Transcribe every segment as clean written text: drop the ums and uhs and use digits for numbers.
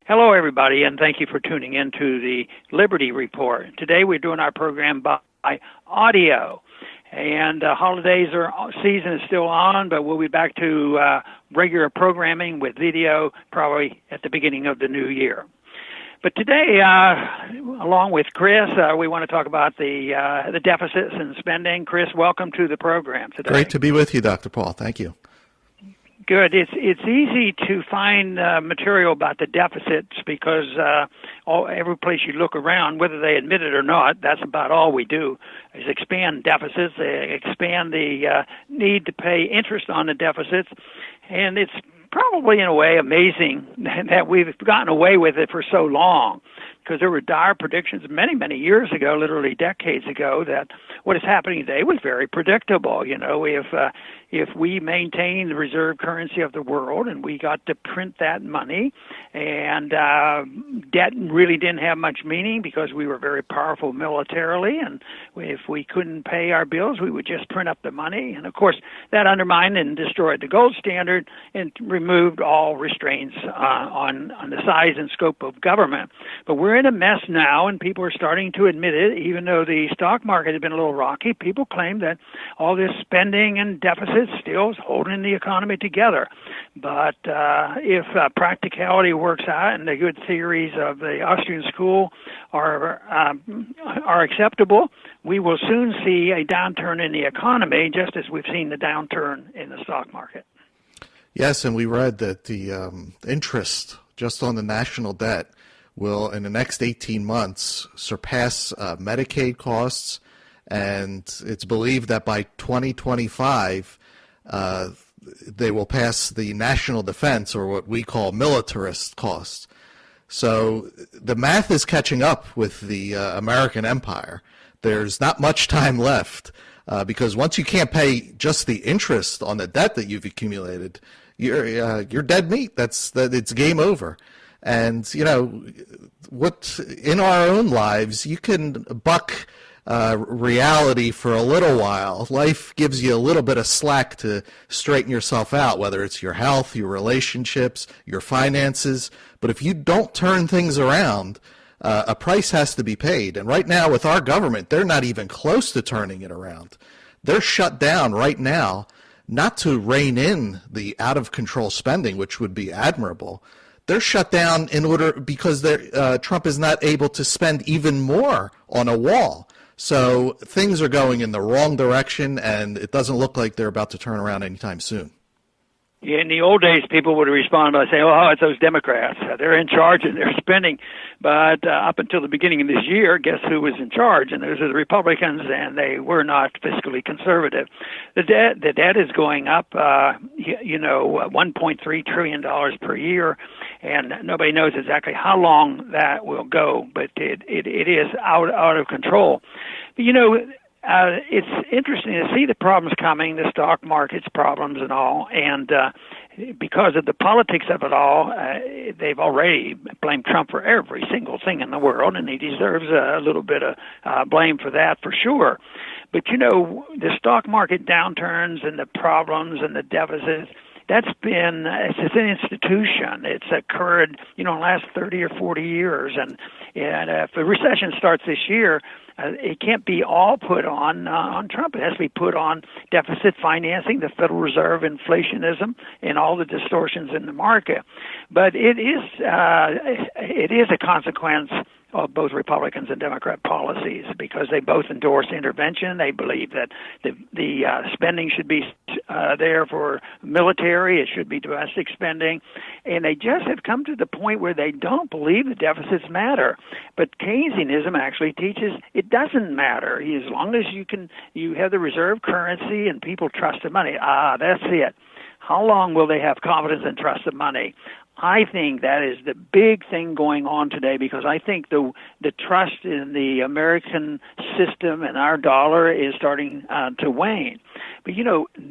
Hello, everybody, and thank you for tuning in to the Liberty Report. Today we're doing our program by audio, and holidays season is still on, but we'll be back to regular programming with video probably at the beginning of the new year. But today, along with Chris, we want to talk about the deficits and spending. Chris, welcome to the program today. Great to be with you, Dr. Paul. Thank you. Good. It's easy to find material about the deficits because every place you look around, whether they admit it or not, that's about all we do is expand deficits, expand the need to pay interest on the deficits, and it's probably in a way amazing that we've gotten away with it for so long, because there were dire predictions many, many years ago, literally decades ago, that what is happening today was very predictable. You know, if we maintain the reserve currency of the world and we got to print that money, and debt really didn't have much meaning because we were very powerful militarily, and if we couldn't pay our bills, we would just print up the money. And of course, that undermined and destroyed the gold standard and removed all restraints on the size and scope of government. But we're in a mess now, and people are starting to admit it. Even though the stock market has been a little rocky, people claim that all this spending and deficits still is holding the economy together. But if practicality works out and the good theories of the Austrian school are acceptable, we will soon see a downturn in the economy, just as we've seen the downturn in the stock market. Yes, and we read that the interest just on the national debt will, in the next 18 months, surpass Medicaid costs, and it's believed that by 2025, they will pass the national defense, or what we call militarist costs. So the math is catching up with the American empire. There's not much time left, because once you can't pay just the interest on the debt that you've accumulated, you're dead meat. It's game over. And, you know, what in our own lives, you can buck reality for a little while. Life gives you a little bit of slack to straighten yourself out, whether it's your health, your relationships, your finances. But if you don't turn things around, a price has to be paid. And right now with our government, they're not even close to turning it around. They're shut down right now, not to rein in the out-of-control spending, which would be admirable. They're shut down because Trump is not able to spend even more on a wall. So things are going in the wrong direction, and it doesn't look like they're about to turn around anytime soon. Yeah, in the old days, people would respond by saying, oh, it's those Democrats. They're in charge and they're spending. But up until the beginning of this year, guess who was in charge? And those are the Republicans, and they were not fiscally conservative. The debt is going up, $1.3 trillion per year, and nobody knows exactly how long that will go, but it is out of control. But, it's interesting to see the problems coming, the stock market's problems and all, and because of the politics of it all, they've already blamed Trump for every single thing in the world, and he deserves a little bit of blame for that for sure. But, the stock market downturns and the problems and the deficits, it's an institution. It's occurred, in the last 30 or 40 years. And if a recession starts this year, it can't be all put on Trump. It has to be put on deficit financing, the Federal Reserve, inflationism, and all the distortions in the market. But it is a consequence of both Republicans and Democrat policies, because they both endorse intervention. They believe that the spending should be there for military. It should be domestic spending. And they just have come to the point where they don't believe the deficits matter. But Keynesianism actually teaches it doesn't matter. As long as you have the reserve currency and people trust the money. That's it. How long will they have confidence and trust the money? I think that is the big thing going on today, because I think the trust in the American system and our dollar is starting to wane. But,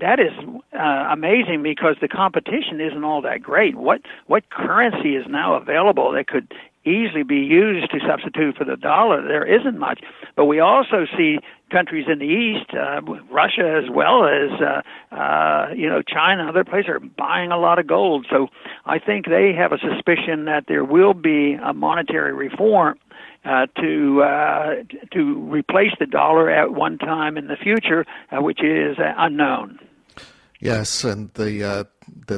that is amazing, because the competition isn't all that great. What currency is now available that could easily be used to substitute for the dollar? There isn't much. But we also see countries in the East, Russia as well as, China, other places are buying a lot of gold. So I think they have a suspicion that there will be a monetary reform to replace the dollar at one time in the future, which is unknown. Yes, and the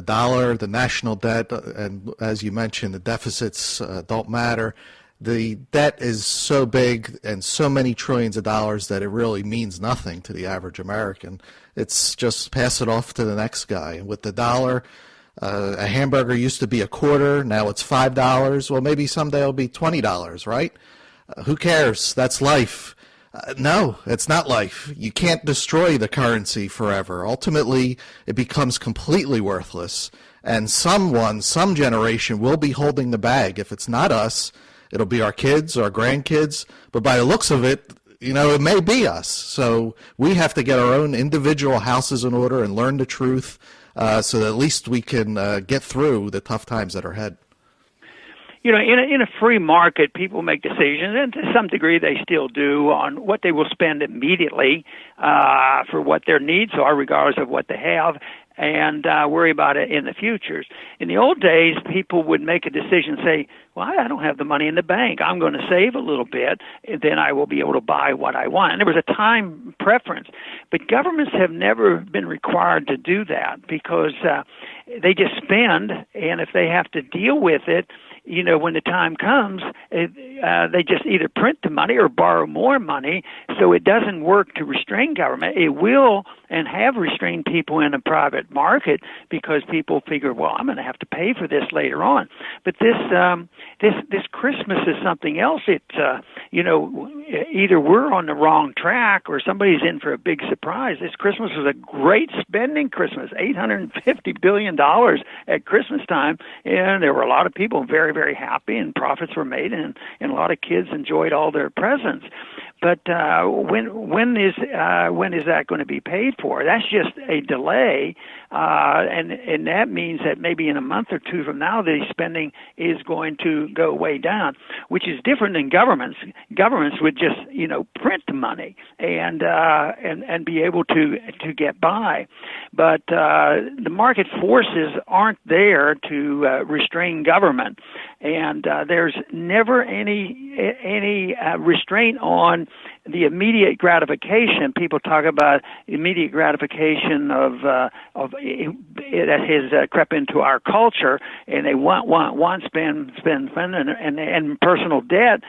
dollar, the national debt, and as you mentioned, the deficits don't matter. The debt is so big and so many trillions of dollars that it really means nothing to the average American. It's just pass it off to the next guy. And with the dollar, a hamburger used to be a quarter, now it's $5. Well, maybe someday it'll be $20, right? Who cares? That's life. No, it's not life. You can't destroy the currency forever. Ultimately, it becomes completely worthless. And some generation will be holding the bag. If it's not us, it'll be our kids, our grandkids. But by the looks of it, it may be us. So we have to get our own individual houses in order and learn the truth so that at least we can get through the tough times that are ahead. In a free market, people make decisions, and to some degree they still do, on what they will spend immediately for what their needs are, regardless of what they have, and worry about it in the futures. In the old days, people would make a decision, say, well, I don't have the money in the bank. I'm going to save a little bit, and then I will be able to buy what I want. And there was a time preference. But governments have never been required to do that because they just spend, and if they have to deal with it, when the time comes, they just either print the money or borrow more money, so it doesn't work to restrain government. It will and have restrained people in a private market because people figure, well, I'm going to have to pay for this later on. But this Christmas is something else. It's either we're on the wrong track or somebody's in for a big surprise. This Christmas was a great spending Christmas, $850 billion at Christmas time, and there were a lot of people very, very happy, and profits were made, and a lot of kids enjoyed all their presents. But when is that going to be paid for? That's just a delay, and that means that maybe in a month or two from now, the spending is going to go way down, which is different than governments. Governments would just print the money and be able to get by, but the market forces aren't there to restrain government, and there's never any restraint on the immediate gratification. People talk about immediate gratification of that has crept into our culture, and they want, spend, and personal debt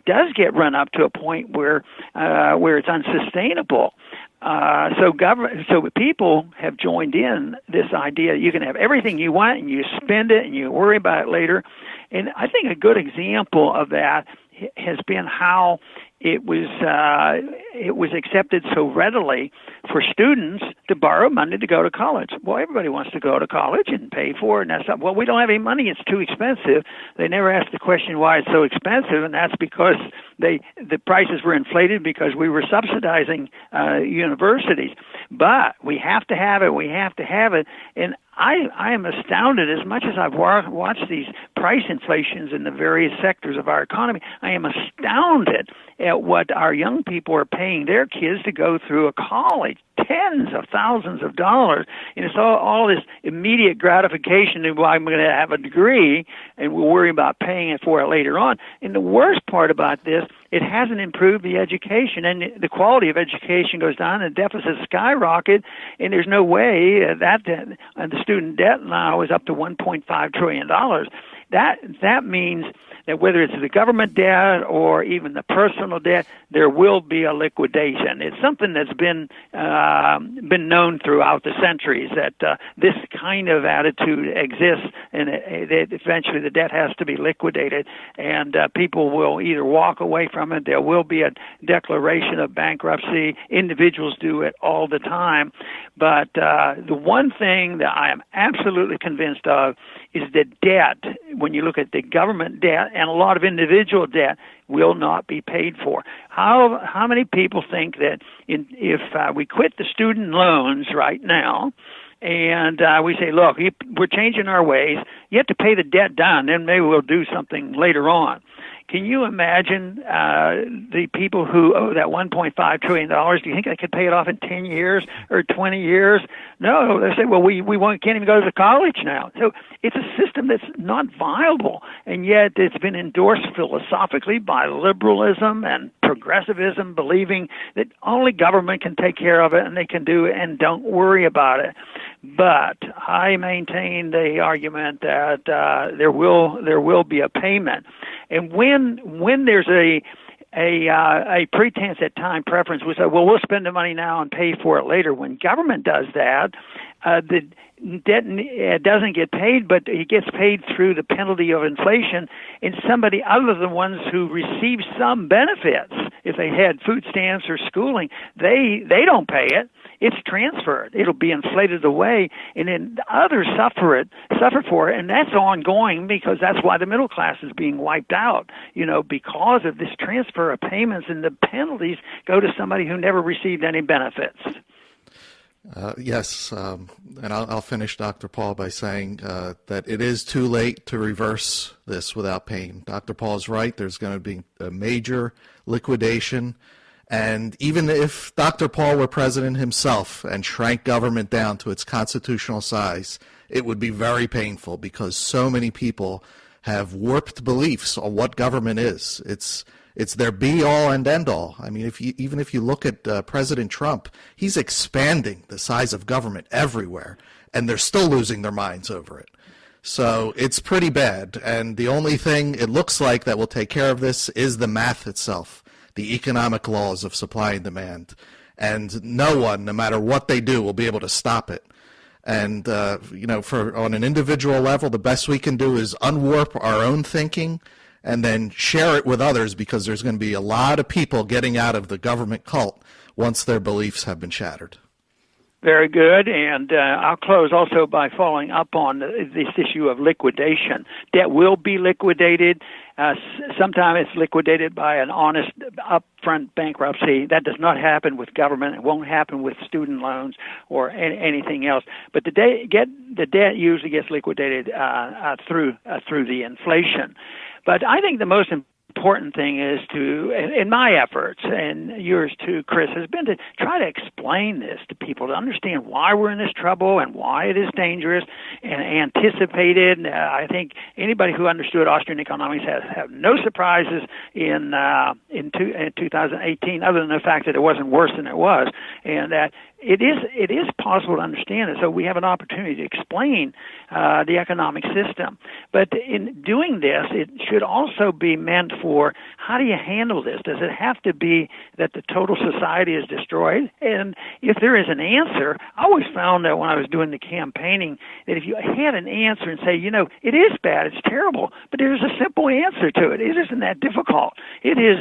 does get run up to a point where it's unsustainable. So people have joined in this idea that you can have everything you want and you spend it and you worry about it later. And I think a good example of that has been how it was accepted so readily for students to borrow money to go to college. Well, everybody wants to go to college and pay for it, and that's not, well, we don't have any money, it's too expensive. They never asked the question why it's so expensive, and that's because the prices were inflated because we were subsidizing universities. But we have to have it, and I am astounded. As much as I've watched these price inflations in the various sectors of our economy, I am astounded at what our young people are paying their kids to go through a college, tens of thousands of dollars. And it's all this immediate gratification of, well, I'm going to have a degree, and we'll worry about paying it for it later on. And the worst part about this, it hasn't improved the education, and the quality of education goes down, and the deficits skyrocket, and there's no way that the student debt now is up to $1.5 trillion. That means that whether it's the government debt or even the personal debt, there will be a liquidation. It's something that's been known throughout the centuries that this kind of attitude exists, and that eventually the debt has to be liquidated, and people will either walk away from it. There will be a declaration of bankruptcy. Individuals do it all the time, but the one thing that I am absolutely convinced of is that debt, when you look at the government debt and a lot of individual debt, will not be paid for. How many people think that if we quit the student loans right now, and we say, look, we're changing our ways, you have to pay the debt down, then maybe we'll do something later on. Can you imagine the people who owe that $1.5 trillion? Do you think they could pay it off in 10 years or 20 years? No, they say, well, we can't even go to college now. So it's a system that's not viable, and yet it's been endorsed philosophically by liberalism and progressivism, believing that only government can take care of it and they can do it and don't worry about it. But I maintain the argument that there will be a payment, and when there's a pretense at time preference, we say, well, we'll spend the money now and pay for it later. When government does that, the debt doesn't get paid, but it gets paid through the penalty of inflation, and somebody other than ones who receive some benefits, if they had food stamps or schooling, they don't pay it. It's transferred. It'll be inflated away, and then others suffer for it, and that's ongoing because that's why the middle class is being wiped out, because of this transfer of payments, and the penalties go to somebody who never received any benefits. Yes, and I'll finish, Dr. Paul, by saying that it is too late to reverse this without pain. Dr. Paul is right. There's going to be a major liquidation. And even if Dr. Paul were president himself and shrank government down to its constitutional size, it would be very painful because so many people have warped beliefs on what government is. It's their be-all and end-all. I mean, even if you look at President Trump, he's expanding the size of government everywhere, and they're still losing their minds over it. So it's pretty bad, and the only thing it looks like that will take care of this is the math itself, the economic laws of supply and demand. And no one, no matter what they do, will be able to stop it. And, on an individual level, the best we can do is unwarp our own thinking and then share it with others, because there's going to be a lot of people getting out of the government cult once their beliefs have been shattered. Very good, and I'll close also by following up on this issue of liquidation. Debt will be liquidated. Sometimes it's liquidated by an honest upfront bankruptcy. That does not happen with government. It won't happen with student loans or anything else. But the debt usually gets liquidated through the inflation. But I think the most important thing is in my efforts, and yours too, Chris, has been to try to explain this to people, to understand why we're in this trouble and why it is dangerous and anticipate it. I think anybody who understood Austrian economics have no surprises in 2018, other than the fact that it wasn't worse than it was, and that it is possible to understand it. So we have an opportunity to explain the economic system. But in doing this, it should also be meant for how do you handle this? Does it have to be that the total society is destroyed? And if there is an answer, I always found that when I was doing the campaigning, that if you had an answer and say, it is bad, it's terrible, but there's a simple answer to it. It isn't that difficult. It is,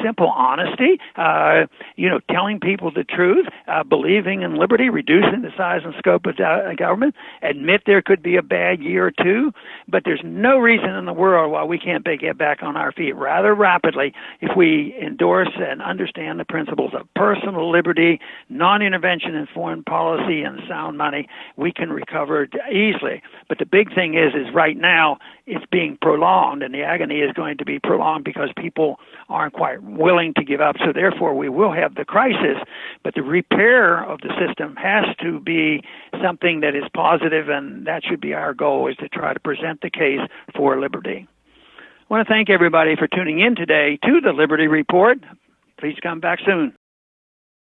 simple honesty, telling people the truth, believing in liberty, reducing the size and scope of government, admit there could be a bad year or two, but there's no reason in the world why we can't get back on our feet rather rapidly if we endorse and understand the principles of personal liberty, non-intervention in foreign policy, and sound money. We can recover easily. But the big thing is right now it's being prolonged, and the agony is going to be prolonged because people aren't quite willing to give up. So therefore we will have the crisis, but the repair of the system has to be something that is positive, and that should be our goal, is to try to present the case for liberty. I want to thank everybody for tuning in today to the Liberty Report. Please come back soon.